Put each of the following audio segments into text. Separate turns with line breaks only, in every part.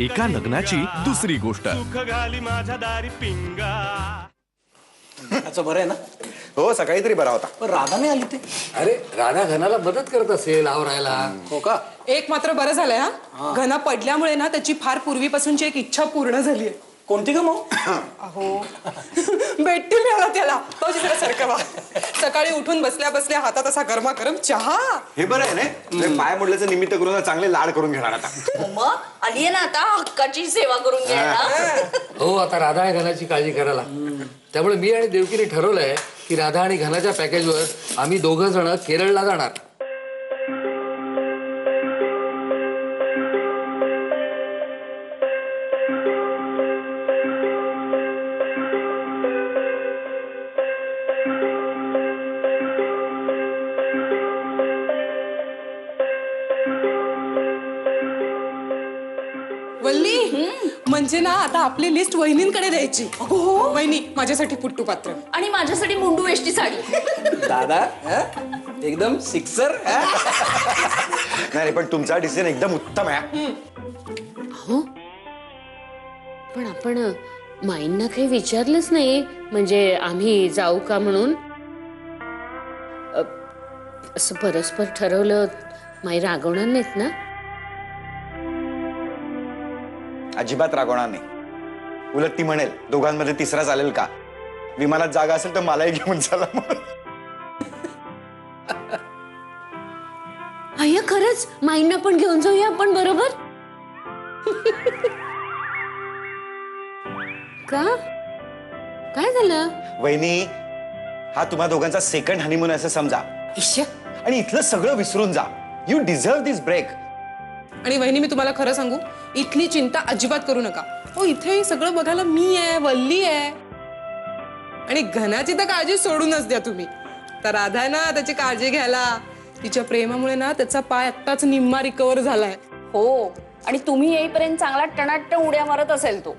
एका लग्नाची दुसरी गोष्ट.
अच्छा बरं आहे ना?
हो सकाळी तरी बरा होता.
पण राधा नाही आली ते.
अरे राधा घनाला मदत करत असेल आवरायला.
हो का?
एक मात्र बरं झालंय हा. घना पडल्यामुळे ना त्याची फार पूर्वीपासूनची एक इच्छा पूर्ण झाली आहे.
कोणती का मग?
अहो भेटते मिळाला त्याला. भाऊजी जरा सारखं वा. सकाळी उठून बसल्या बसल्या हातात असा गरमागरम चहा.
हे बरं आहे ना, पाय मोडल्याचं निमित्त करून चांगले लाड करून घेणार आता.
मग आली आहे ना आता हक्काची सेवा करून घ्यायला.
हो आता राधा आणि घनाची काळजी करायला. त्यामुळे मी आणि देवकीने ठरवलंय की राधा आणि घनाच्या पॅकेजवर आम्ही दोघं जण केरळला जाणार.
वल्ली म्हणजे ना आता आपली लिस्ट वहिनींकडे द्यायची. वहिनी माझ्यासाठी पुट्टू पात्र
आणि माझ्यासाठी मुंडू वेष्टी साडी.
दादा एकदम सिक्सर.
नाही पण तुमचा डिसिजन एकदम उत्तम आहे.
हो पण आपण माईंना काही विचारलंच नाही. म्हणजे आम्ही जाऊ का म्हणून. असं परस्पर ठरवलं माई रागवणार नाहीत ना?
अजिबात रागवणार नाही. उलट ती म्हणेल दोघांमध्ये तिसरा चालेल का, विमानात जागा असेल तर मलाही घेऊन चला.
अय्या खरंच माईंना पण घेऊन जाऊया आपण बरोबर. का काय झालं?
वहिनी हा तुम्हा दोघांचा सेकंड हनीमून असं समजा आणि इथलं सगळं विसरून जा. You deserve this break.
आणि वहिनी मी तुम्हाला खरं सांगू, इथली चिंता अजिबात करू नका. हो इथे सगळं बघायला मी आहे, वल्ली आहे. आणि घनाची तर काळजी सोडूनच द्या तुम्ही. तर राधा ना त्याची काळजी घ्यायला. तिच्या प्रेमामुळे ना त्याचा पाय आत्ताच निम्मा रिकवर झालाय.
हो आणि तुम्ही येईपर्यंत चांगला टणाट्ट उड्या मारत असेल तो.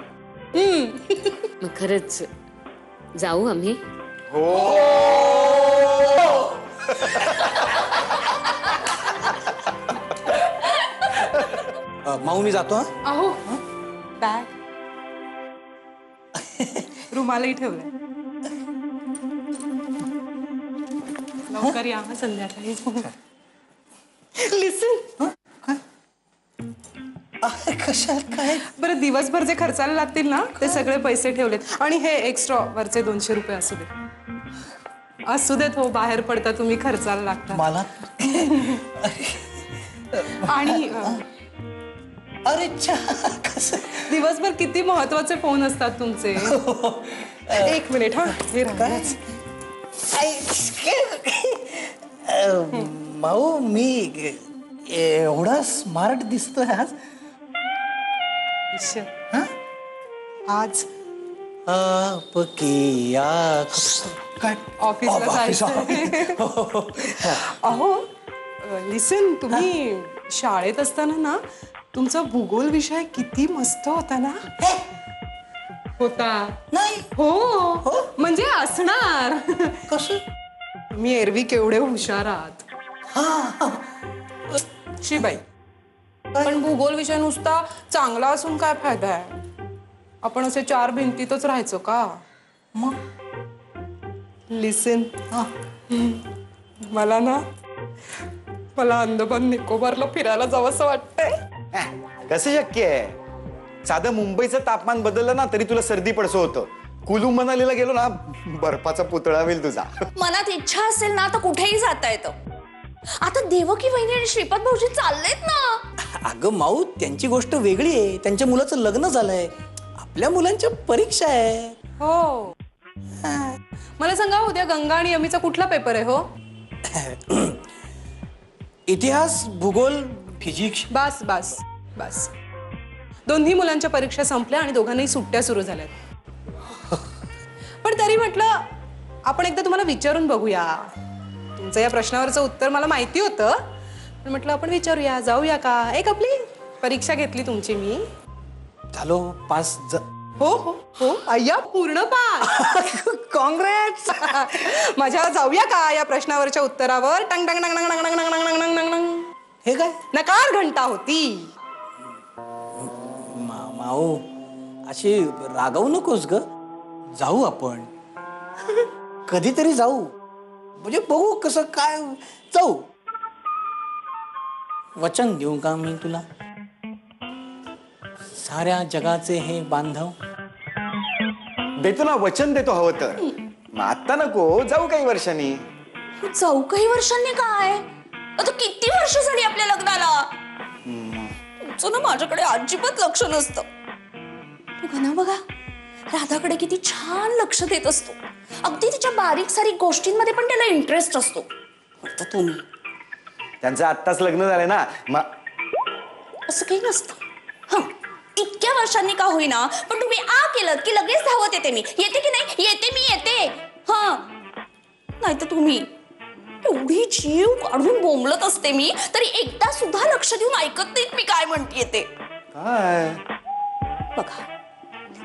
मग खरंच जाऊ आम्ही.
माऊ मी जातो.
अहो बॅग रुमालही ठेवलाय. लवकर या हा संध्याकाळी. लिसन
कशात काय?
बरं दिवसभर जे खर्चायला लागतील ना ते सगळे पैसे ठेवलेत. आणि हे एक्स्ट्रा वरचे 200 रुपये असू देत. असू देत हो, बाहेर पडता तुम्ही खर्चायला लागता
मला.
आणि
अरे कसं
दिवसभर किती महत्वाचे फोन असतात तुमचे. एक मिनिट हा हे राहणार.
माऊ मी एवढा स्मार्ट दिसतोय आज.
आज
काय
ऑफिसला जायचं. अहो लिसन तुम्ही शाळेत असताना ना तुमचा भूगोल विषय किती मस्त होता ना. होता
नाही.
हो म्हणजे असणार.
कसं?
तुम्ही एरवी केवढे हुशार आहात. शिबाई पण भूगोल विषय नुसता चांगला असून काय फायदा आहे. आपण असे 4 भिंतीतच राहायचो का.
मग
लिसन मला अंदमान निकोबारला फिरायला जावंसं वाटतंय.
कसं शक्य आहे? साधं मुंबईचं तापमान बदललं ना तरी तुला सर्दी पडसं होतं. कुलू मनालीला गेलो ना बर्फाचा पुतळा होईल तुझा.
मनात इच्छा असेल ना तर कुठेही जाता येतं. आता देवकी वहिनी आणि श्रीपाद भाऊजी चाललेत ना.
अगं माऊ त्यांची गोष्ट वेगळी आहे. त्यांच्या मुलाचं लग्न झालंय. आपल्या मुलांच्या परीक्षा आहे.
हो मला सांगा उद्या गंगा आणि यमीचा कुठला पेपर आहे हो.
इतिहास, भूगोल, फिजिक्स.
बस बस बस. दोन्ही मुलांच्या परीक्षा संपल्या आणि दोघांनाही सुट्ट्या सुरू झाल्यात. पण तरी म्हटलं आपण एकदा तुम्हाला विचारून बघूया. तुमचं या प्रश्नावरचं उत्तर मला माहिती होतं पण म्हटलं आपण विचारूया. जाऊया का. एक आपली परीक्षा घेतली तुमची मी.
झालो पास.
हो हो हो अय्या पूर्ण पास.
काँग्रेस.
माझ्या जाऊया का या प्रश्नावरच्या उत्तरावर. टंग टंग टंग टंग टंग टंग टंग टंग टंग टंग.
हे काय?
नकार घंटा होती.
माऊ अशी रागवू नकोस ग. जाऊ आपण कधीतरी जाऊ, म्हणजे बघू कसं काय. जाऊ. वचन देऊ का मी तुला, साऱ्या जगाचे हे बांधव.
देतो ना, वचन देतो हवं तर. मग आता नको, जाऊ काही वर्षांनी.
जाऊ काही वर्षांनी काय, आता किती वर्ष झाली आपल्या लग्नाला. तुमचं ना माझ्याकडे अजिबात लक्ष नसतं. बघा ना बघा, राधाकडे किती छान लक्ष देत असतो. अगदी तिच्या बारीक सारीक गोष्टींमध्ये पण त्याला इंटरेस्ट असतो. वाटतं तुम्ही
त्यांचं आत्ताच लग्न झालंय ना,
असं काही नसतं. हा, इतक्या वर्षांनी का होईना, पण तुम्ही आ केलं की लगेच धावत येते. मी येते की नाही, येते मी येते. हा, नाही तर तुम्ही एवढी जीव काढून बोंबलत असते मी, तरी एकदा सुद्धा लक्ष देऊन ऐकत नाहीत मी काय म्हणतेय ते.
काय
बघा,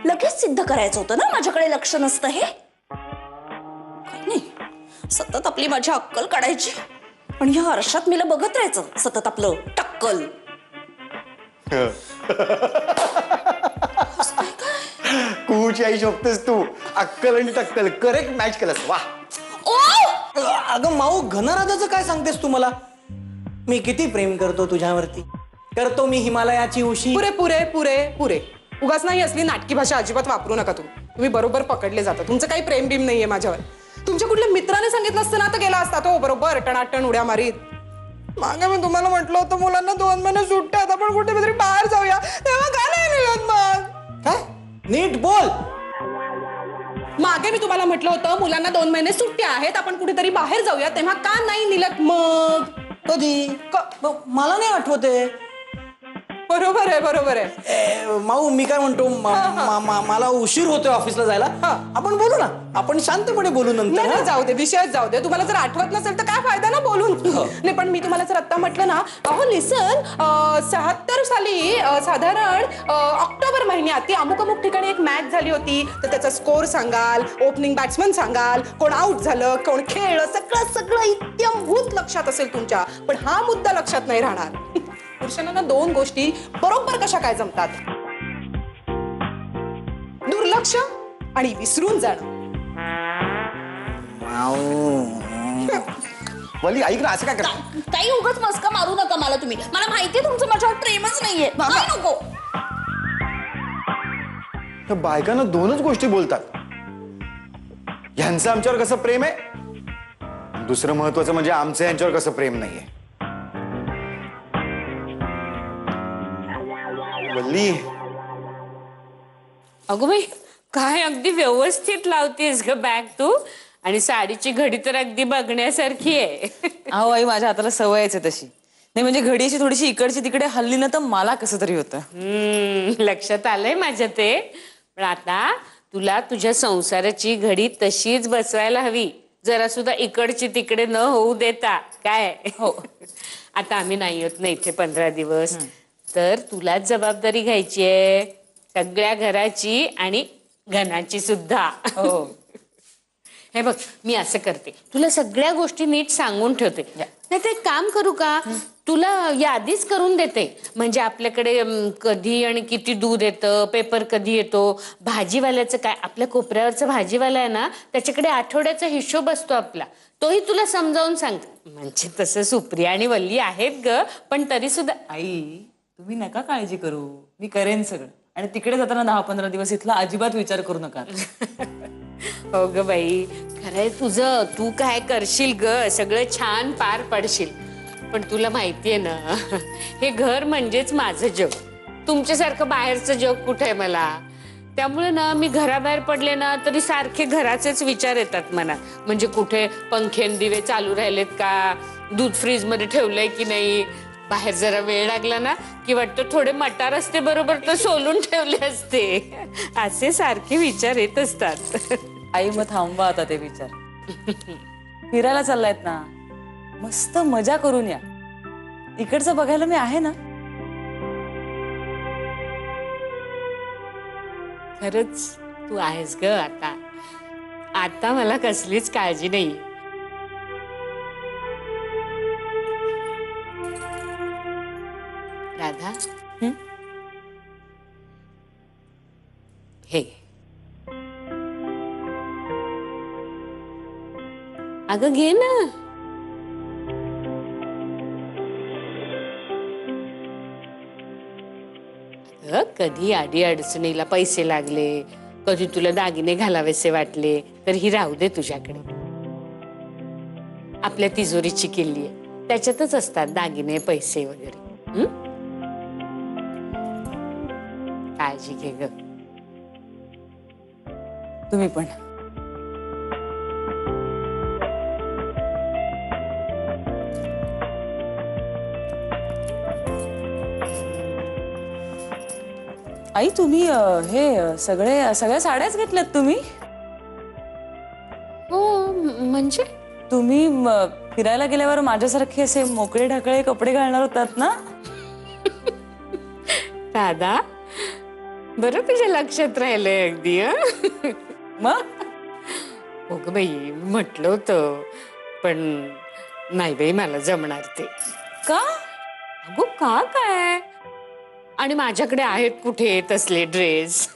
लगेच सिद्ध करायचं होतं ना माझ्याकडे लक्ष नसतं हे. काही नाही, सतत आपली माझी अक्कल काढायची आणि ह्या आरशात मीला बघत राहायचं सतत आपलं टक्कल.
कुची आई शोधतेस तू. अक्कल आणि टक्कल करेक्ट मॅच केलंस. वा.
अगं माऊ, घनराधाचं काय सांगतेस तू मला. मी किती प्रेम करतो तुझ्यावरती. करतो मी हिमालयाची उशी.
पुरे पुरे पुरे पुरे. उगाच नाही असली नाटकी भाषा अजिबात वापरू नका तुम्ही बरोबर पकडले जाता. तुमचं काही प्रेम बिम नाहीये माझ्यावर. तुमच्या कुठल्या मित्राने सांगितलं असतं ना तर गेला असता तो बरोबर टणाटण उड्या मारीत. मागे मी तुम्हाला म्हटलं होतं मुलांना 2 महिने सुट्ट्या आहेत, आपण कुठेतरी बाहेर जाऊया, तेव्हा का नाही निघत मग.
काय नीट बोल.
मागे मी तुम्हाला म्हटलं होतं मुलांना 2 महिने सुट्ट्या आहेत, आपण कुठेतरी बाहेर जाऊया, तेव्हा का नाही निघत मग.
कधी मला नाही आठवते.
बरोबर आहे बरोबर आहे.
माऊ, मी काय म्हणतो, मला उशीर होतोय ऑफिसला जायला. आपण बोलू ना, आपण शांतपणे बोलू नंतर.
नाही, जाऊ दे, विषयच जाऊ दे. तुम्हाला जर आठवत नसेल तर काय फायदा ना बोलून. नाही, पण मी तुम्हाला जर आता म्हटलं ना, अहो लिसन, 76 साली साधारण ऑक्टोबर महिन्यात ती अमुक अमुक ठिकाणी एक मॅच झाली होती, तर त्याचा स्कोर सांगाल, ओपनिंग बॅट्समन सांगाल, कोण आउट झालं, कोण खेळलं, सगळं सगळं इत्यंभूत लक्षात असेल तुमच्या. पण हा मुद्दा लक्षात नाही राहणार. पुरुषांना 2 गोष्टी बरोबर कशा काय जमतात, दुर्लक्ष आणि विसरून जाणं.
वली ऐक ना, असं काय कर.
काही उगाच मस्का मारू नका मला तुम्ही. मला माहितीये तुमचं माझ्यावर प्रेमच नाहीये. काय नको.
त्या बायकांना 2च गोष्टी बोलतात. ह्यांचं आमच्यावर कसं प्रेम आहे, दुसरं महत्वाचं म्हणजे आमचं यांच्यावर कसं प्रेम नाहीये. वल्ली,
अगो बाई, काय अगदी व्यवस्थित लावतेस ग बॅग तू. आणि साडीची घडी तर अगदी बघण्यासारखी आहे.
अहो आई, माझ्या हाताला सवयच आहे तशी. नाही म्हणजे घडीची थोडीशी इकडची तिकडे हल्ली ना तर मला कसं तरी होतं.
लक्षात आलंय माझ्या ते. पण आता तुला तुझ्या संसाराची घडी तशीच बसवायला हवी, जरा सुद्धा इकडची तिकडे न होऊ देता. काय हो, आता आम्ही नाही होत ना इथे 15 दिवस, तर तुलाच जबाबदारी घ्यायची आहे सगळ्या घराची आणि घनाची सुद्धा.
हो.
हे बघ, मी असं करते, तुला सगळ्या गोष्टी नीट सांगून ठेवते. नाही ते काम करू का, तुला यादीच करून देते. म्हणजे आपल्याकडे कधी आणि किती दूध येतं, पेपर कधी येतो, भाजीवाल्याचं काय, आपल्या कोपऱ्यावरचा भाजीवाला आहे ना, त्याच्याकडे आठवड्याचा हिशोब असतो आपला, तोही तुला समजावून सांगते. म्हणजे तसं सुप्रिया आणि वल्ली आहेत ग, पण तरी सुद्धा.
आई, तुम्ही नका काळजी करू, मी करेन सगळं. आणि तिकडे जाताना 10-15 दिवस इथला अजिबात विचार करू नका.
हो ग बाई, खरंय तुझं, तू काय करशील ग, सगळं छान पार पडशील. पण तुला माहितीये ना, हे घर म्हणजेच माझं जग. तुमच्यासारखं बाहेरचं जग कुठे आहे मला. त्यामुळे ना मी घराबाहेर पडले ना तरी सारखे घराचेच विचार येतात मनात. म्हणजे कुठे पंखेन दिवे चालू राहिलेत का, दूध फ्रीज मध्ये ठेवलंय की नाही, बाहेर जरा वेळ लागला ना की वाटतं थोडे मटार असते बरोबर तर सोलून ठेवले असते. असे सारखे विचार येत असतात.
आई, मग थांबवा आता ते विचार. फिरायला चाललायत ना, मस्त मजा करून या. इकडचं बघायला मी आहे ना.
खरंच तू आहेस ग. आता आता मला कसलीच काळजी नाही. राधा, अगं घे ना. अगं, कधी आडी अडचणीला पैसे लागले, कधी तुला दागिने घालावेसे वाटले तर ही राहू दे तुझ्याकडे. आपल्या तिजोरीची किल्ली आहे, त्याच्यातच असतात दागिने पैसे वगैरे. काळजी घे ग.
तुम्ही पण. आई तुम्ही हे सगळ्या साड्याच घेतल्यात तुम्ही?
हो म्हणजे
तुम्ही फिरायला गेल्यावर माझ्यासारखे असे मोकळे ढाकळे कपडे घालणार होतात ना?
दादा बरं तुझ्या लक्षात राहिलंय अगदी.
मग
हो ग बाई, म्हटलं होतं पण नाही बाई मला जमणार ते.
का?
अगो का काय, आणि माझ्याकडे आहेत कुठे तसले ड्रेस.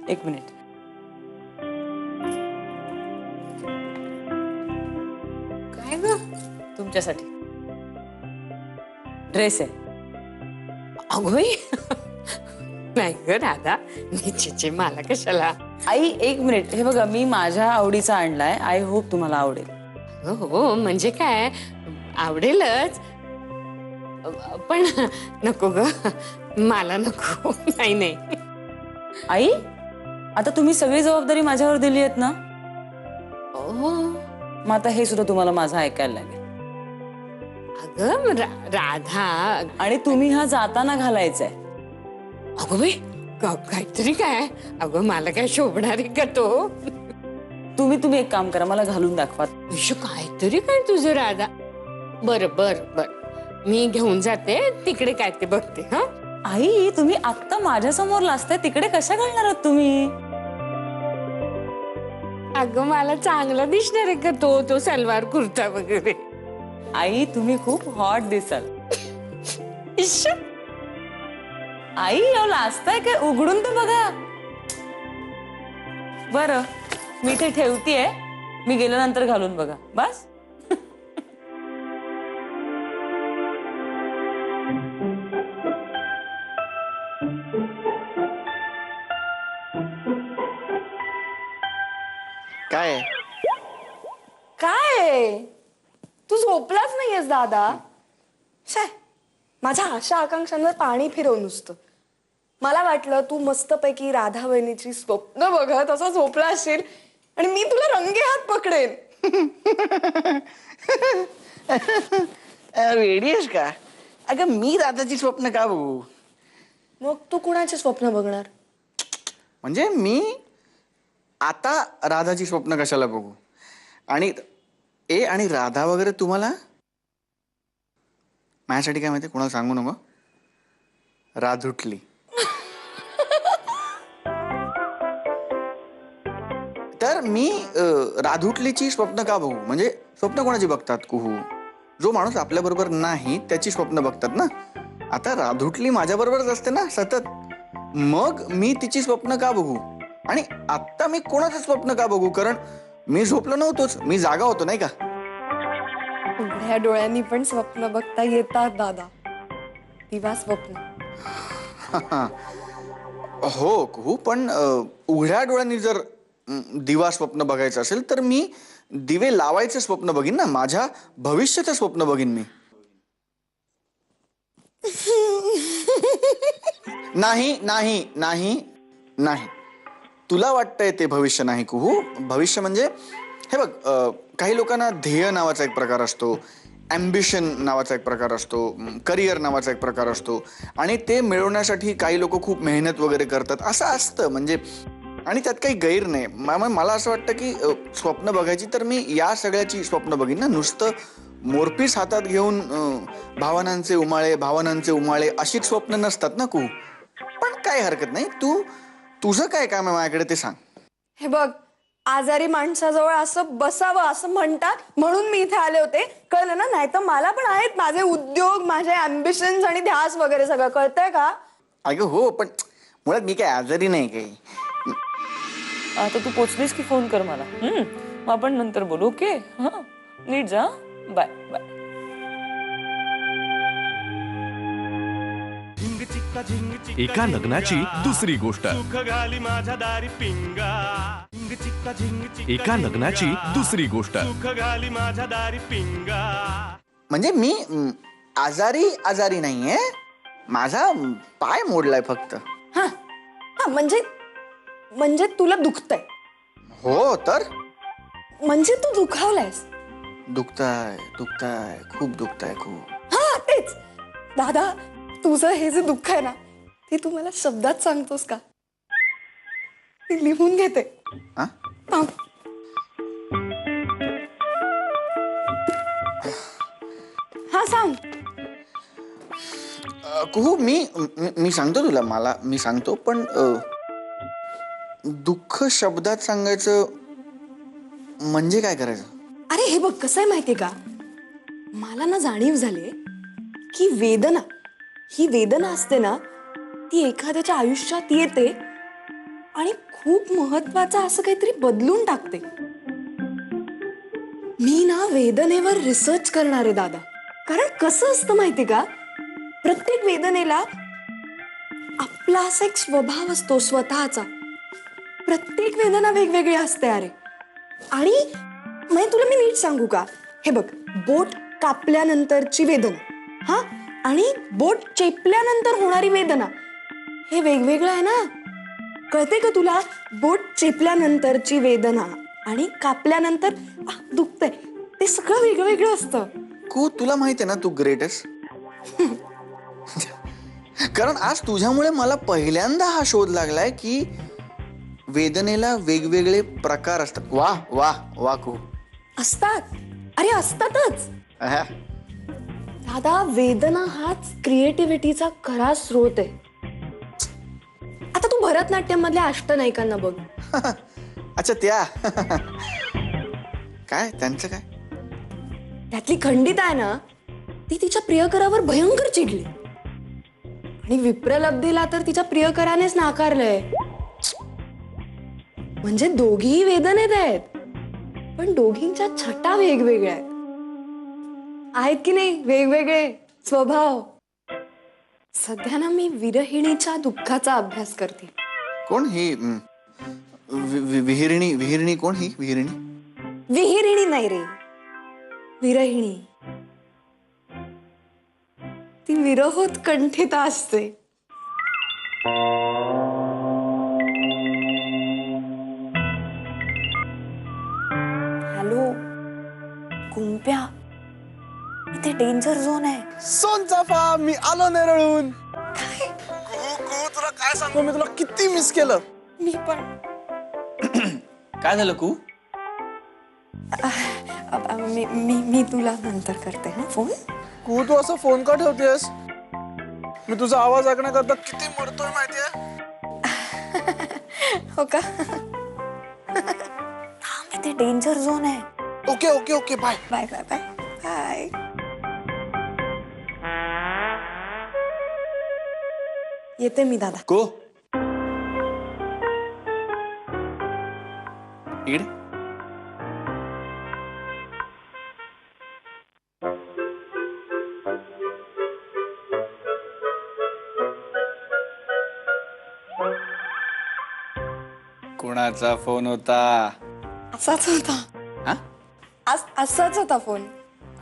एक मिनिट.
काय ग?
तुमच्यासाठी ड्रेस आहे.
अगो बाई नाही ग दादा, निश्चितचे मला कशाला.
आई एक मिनिट. हे बघा मी माझ्या आवडीचा आणलाय. आय होप तुम्हाला आवडेल.
हो म्हणजे काय, आवडेलच पण नको ग, मला नको. नाही नाही
आई आता तुम्ही सगळी जबाबदारी माझ्यावर दिली आहेत ना?
हो.
मग आता हे सुद्धा तुम्हाला माझं ऐकायला लागेल.
अगं राधा,
आणि तुम्ही हा जाताना घालायचाय.
अगं बाई काहीतरी काय. अगं मला काय शोभणार आहे का तो?
तुम्ही एक काम करा, मला घालून दाखवा.
काहीतरी काय तुझं राधा. बर बर बर, मी घेऊन जाते तिकडे, काय ते बघते. हा
आई तुम्ही आत्ता माझ्या समोर लाजताय, तिकडे कशा घालणार आहात तुम्ही?
अगं मला चांगला दिसणार आहे का तो सलवार कुर्ता वगैरे?
आई तुम्ही खूप हॉट दिसाल.
इश्श.
आई लाजताय काय? उघडून तर बघा. बरं मी ते ठेवतीये, मी गेल्यानंतर घालून बघा. बस.
काय
काय तू झोपलाच नाहीयेस दादा? छे, माझ्या आशा आकांक्षांवर पाणी फिरव नुसतं. मला वाटलं तू मस्तपैकी राधा वहिनीची स्वप्न बघत असं झोपला असशील आणि मी तुला रंगे हात पकडेन.
रेडी आहेस का? अगं मी राधाची स्वप्न का बघू?
मग तू कुणाचे स्वप्न बघणार?
म्हणजे मी आता राधाची स्वप्न कशाला बघू? आणि राधा वगैरे तुम्हाला माझ्यासाठी काय माहिती, कोणाला सांगू नको. राधुटली. तर मी राधुटलीची स्वप्न का बघू? म्हणजे स्वप्न कोणाची बघतात कुहू? जो माणूस आपल्या बरोबर नाही त्याची स्वप्न बघतात ना. आता राधुटली माझ्या बरोबरच असते ना सतत, मग मी तिची स्वप्न का बघू? आणि आता मी कोणाचं स्वप्न का बघू? कारण मी झोपलो नव्हतोच, मी जागा होतो नाही का.
उघड्या डोळ्यांनी पण स्वप्न बघता येतात दादा. दिवा स्वप्न.
हो पण उघड्या डोळ्यांनी जर दिवा स्वप्न बघायचं असेल तर मी दिवे लावायचं स्वप्न बघीन ना. माझ्या भविष्याचं स्वप्न बघीन मी. नाही नाही नाही नाही, तुला वाटतंय ते भविष्य नाही कुहू. भविष्य म्हणजे हे बघ, काही लोकांना ध्येय नावाचा एक प्रकार असतो, ॲम्बिशन नावाचा एक प्रकार असतो, करिअर नावाचा एक प्रकार असतो, आणि ते मिळवण्यासाठी काही लोक खूप मेहनत वगैरे करतात, असं असतं. म्हणजे आणि त्यात काही गैर नाही. मला असं वाटतं की स्वप्न बघायची तर मी या सगळ्याची स्वप्न बघीन ना. नुसतं मोरपीस हातात घेऊन भावनांचे उमाळे अशीच स्वप्न नसतात ना कू. पण काय हरकत नाही, तुझं काय काम आहे माझ्याकडे ते सांग.
हे बघ, आजारी माणसाजवळ असं बसावं असं म्हणतात म्हणून मी इथे आले होते, कळलं ना? नाही तर मला पण आहेत माझे उद्योग, माझे अम्बिशन्स आणि ध्यास वगैरे सगळं, कळतंय का?
अगं हो, पण मुळात मी काय आजारी नाही काही.
आता तू पोचलीस की फोन कर मला. मग आपण नंतर बोलू. ओके? हा, नीट जा. Bye bye.
एका लग्नाची दुसरी गोष्ट. एका लग्नाची दुसरी गोष्ट.
म्हणजे मी आजारी नाहीये. माझा पाय मोडलाय फक्त.
हा हा, म्हणजे तुला दुखतंय.
हो तर.
म्हणजे तू दुखावलायस.
दुखताय खूप दुखताय खूप.
हा तेच. दादा, तुझं हे जे दुःख आहे ना, ते तू मला शब्दात सांगतोस का? मी लिहून घेते.
हा?
हा. हा सांग.
कुहू, मी सांगतो तुला. मी सांगतो, पण दुःख शब्दात सांगायचं म्हणजे काय करायचं?
अरे हे बघ, कसं आहे माहितीये का, मला ना जाणीव झाली की ही वेदना असते ना, ती एखाद्याच्या आयुष्यात येते आणि खूप महत्वाचं असं काहीतरी बदलून टाकते. मी ना वेदनेवर रिसर्च करणार आहे दादा. कारण कसं असतं माहितीये का, प्रत्येक वेदनेला आपला असा एक स्वभाव असतो स्वतःचा. प्रत्येक वेदना वेगवेगळी असते अरे. आणि म्हणजे तुला मी नीट सांगू का, हे बघ, बोट कापल्यानंतरची वेदना, हा, आणि बोट चेपल्यानंतर होणारी वेदना, हे वेगवेगळं आहे ना. कळते का तुला? बोट चेपल्यानंतरची वेदना आणि कापल्यानंतर दुखतंय, ते सगळं वेगळं वेगळं असतं.
तुला माहिती आहे ना, तू ग्रेट आहेस. कारण आज तुझ्यामुळे मला पहिल्यांदा हा शोध लागलाय की वेदनेला वेगवेगळे प्रकार असतात. वा वा वा कू.
असतात. अरे असतातच. दादा, वेदना हाच क्रिएटिव्हिटीचा खरा स्रोत आहे. आता तू भरतनाट्यम मधल्या अष्टनायिकांना बघ.
अच्छा, त्या काय त्यांचं काय?
त्यातली खंडिता आहे ना, ती तिच्या प्रियकरावर भयंकर चिडली आणि विप्रलब्धीला तर तिच्या प्रियकरानेच नाकारलंय. म्हणजे दोघीही वेदनेत आहेत, पण दोघींच्या छटा वेगवेगळ्या आहेत की नाही? वेगवेगळे स्वभाव. सध्या ना मी विरहिणीच्या दुःखाचा अभ्यास करते.
कोण ही विहिरिणी कोण ही विहिरिणी?
विहिरिणी नाही रे, विरहिणी. ती विरहोत कंठिता असते. हॅलो कुंप्या, इथे डेंजर झोन आहे.
सोनचाफा, मी आलो नेरळून. तुला काय सांगू, मी तुला किती मिस केलं.
मी पण.
काय झालं कू?
मी तुला नंतर करते हा फोन.
कू, तू असं फोन का ठेवतेस? मी तुझा आवाज ऐकण्याकरता किती मरतोय माहितीये.
हो का? इथे डेंजर झोन आहे.
Okay okay okay, bye
bye bye bye bye. येते मी दादा.
को इकडे. कोणाचा फोन होता?
असाच होता.
हा?
असाच होता फोन.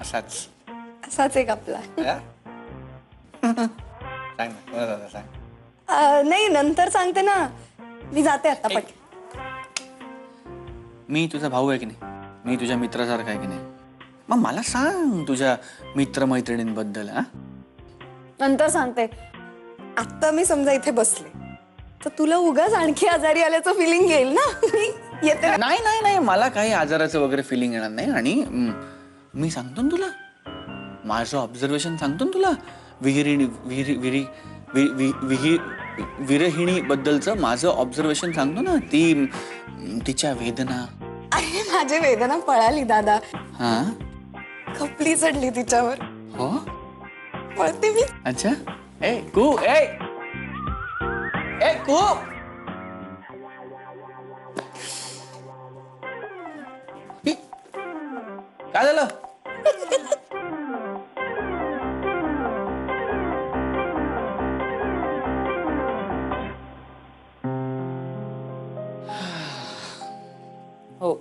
असाच एक आपला.
सांग ना, कोणाचा होता सांग.
नाही, नंतर सांगते ना. मी जाते आता पट.
मी तुझा भाऊ आहे की नाही? मी तुझ्या मित्रासारखा आहे की नाही? मग मला सांग तुझ्या मित्रमैत्रिणींबद्दल.
नंतर सांगते. आता मी समजा इथे बसले तर तुला उगाच आणखी आजारी आल्याचं फिलिंग येईल ना. मी येते.
नाही नाही नाही, मला काही आजाराचं वगैरे फिलिंग येणार नाही. आणि मी सांगतो ना तुला, माझं ऑब्झर्वेशन सांगतो ना तुला. विरहिणी बद्दलचं माझं ऑब्झर्वेशन सांगतो ना. तिच्या वेदना.
अरे माझी वेदना पळाली दादा.
हा,
खपली चढली तिच्यावर.
हो,
पळते मी.
अच्छा. ए कू, ए कू. काय झालं?
हो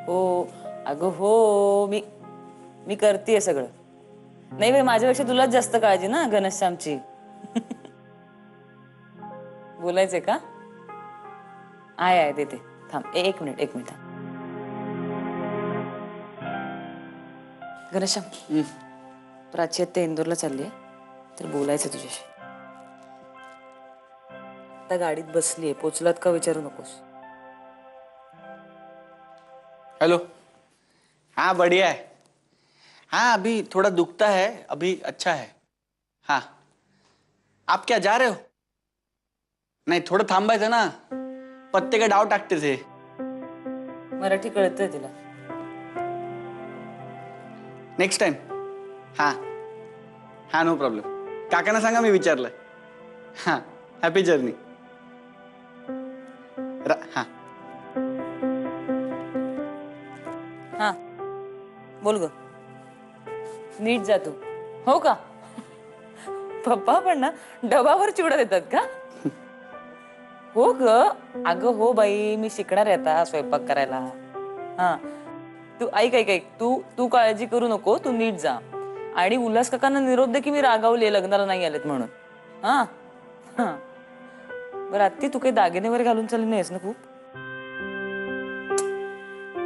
हो अगं हो मी करतेय सगळं. नाही बाई, माझ्यापेक्षा तुलाच जास्त काळजी ना घनश्यामची. बोलायचंय का? आहे देते. थांब एक मिनिट थांब. घनश्याम, प्राची आता इंदोरला चालली आहे, तर बोलायचं तुझ्याशी. आता गाडीत बसलीये, पोचलात का विचारू नकोस.
हेलो. हाँ बढ़िया है. हाँ अभी थोड़ा दुखता है, अभी अच्छा है. हाँ आप क्या जा रहे हो? नाही थोडं थांबायचं ना, पत्ते का डाव टाकते थे.
मराठी कळतंय तिला.
Next time. हाँ हाँ नो प्रॉब्लेम. काकांना सांगा मी विचारलं. हाँ हॅपी जर्नी. हाँ
हा बोल ग. नीट जा तू. हो का? पप्पा पण ना डबावर चिवडा देतात का? हो ग. अगं हो बाई, मी शिकणार आहे आता स्वयंपाक करायला. हा तू ऐक तू काळजी करू नको, तू नीट जा. आणि उल्हास काकांना निरोप दे की मी रागावले, लग्नाला नाही आलेत म्हणून. हा हा बरं आत्ती, तू काही दागिने वगैरे घालून चालली नाहीस ना खूप?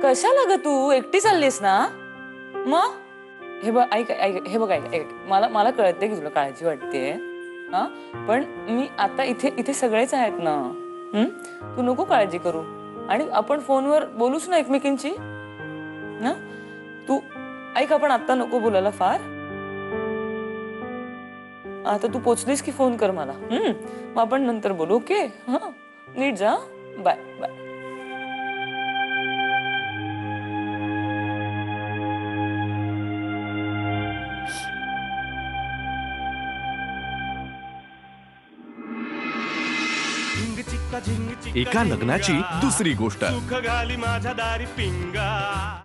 कशाला ग, तू एकटी चाललीस ना? मग हे बघ ऐक मला कळते की तुला काळजी वाटते, हा पण मी आता इथे सगळेच आहेत ना. तू नको काळजी करू. आणि आपण फोनवर बोलूच ना एकमेकींची ना. तू ऐक, आपण आता नको बोलायला फार. आता तू पोचलीस की फोन कर मला. मग आपण नंतर बोलू. ओके? हा नीट जा. Bye bye.
एका लग्नाची दुसरी गोष्ट.
सुख घाली माझ्या दारी पिंगा.